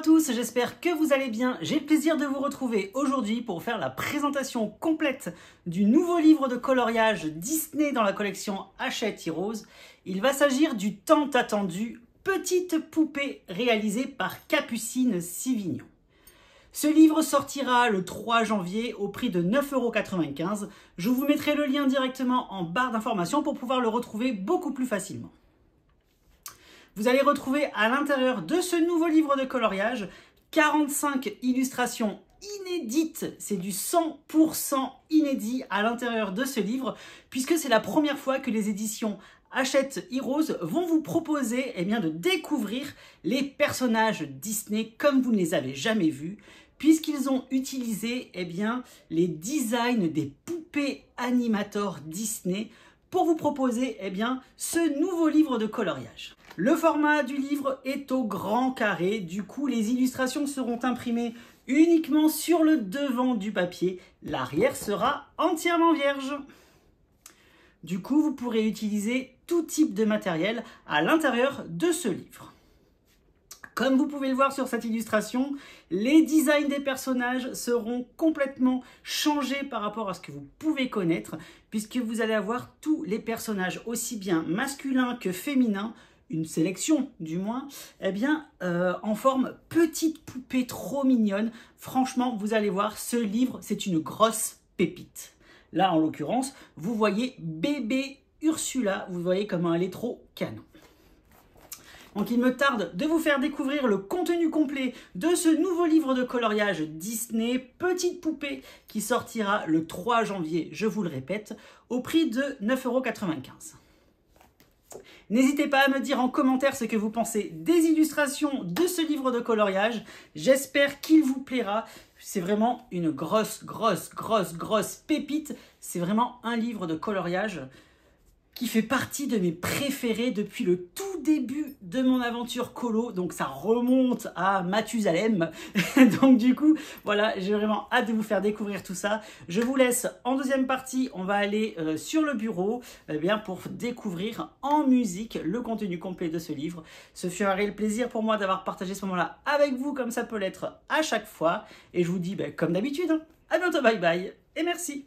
à tous, j'espère que vous allez bien. J'ai le plaisir de vous retrouver aujourd'hui pour faire la présentation complète du nouveau livre de coloriage Disney dans la collection Hachette Heroes. Il va s'agir du tant attendu Petite poupée réalisé par Capucine Sivignon. Ce livre sortira le 3 janvier au prix de 9,95 €. Je vous mettrai le lien directement en barre d'informations pour pouvoir le retrouver beaucoup plus facilement. Vous allez retrouver à l'intérieur de ce nouveau livre de coloriage 45 illustrations inédites. C'est du 100% inédit à l'intérieur de ce livre, puisque c'est la première fois que les éditions Hachette Heroes vont vous proposer de découvrir les personnages Disney comme vous ne les avez jamais vus, puisqu'ils ont utilisé les designs des poupées animateurs Disney pour vous proposer ce nouveau livre de coloriage. Le format du livre est au grand carré, du coup les illustrations seront imprimées uniquement sur le devant du papier, l'arrière sera entièrement vierge. Du coup vous pourrez utiliser tout type de matériel à l'intérieur de ce livre. Comme vous pouvez le voir sur cette illustration, les designs des personnages seront complètement changés par rapport à ce que vous pouvez connaître, puisque vous allez avoir tous les personnages, aussi bien masculins que féminins, une sélection du moins, en forme petite poupée trop mignonne. Franchement, vous allez voir, ce livre, c'est une grosse pépite. Là, en l'occurrence, vous voyez bébé Ursula, vous voyez comment elle est trop canon. Donc il me tarde de vous faire découvrir le contenu complet de ce nouveau livre de coloriage Disney Petite poupée qui sortira le 3 janvier, je vous le répète, au prix de 9,95 €. N'hésitez pas à me dire en commentaire ce que vous pensez des illustrations de ce livre de coloriage. J'espère qu'il vous plaira. C'est vraiment une grosse pépite. C'est vraiment un livre de coloriage qui fait partie de mes préférés depuis le tout début de mon aventure colo. Donc ça remonte à Mathusalem. Donc du coup, voilà, j'ai vraiment hâte de vous faire découvrir tout ça. Je vous laisse en deuxième partie. On va aller sur le bureau pour découvrir en musique le contenu complet de ce livre. Ce fut un réel plaisir pour moi d'avoir partagé ce moment-là avec vous, comme ça peut l'être à chaque fois. Et je vous dis, comme d'habitude, à bientôt, bye bye et merci.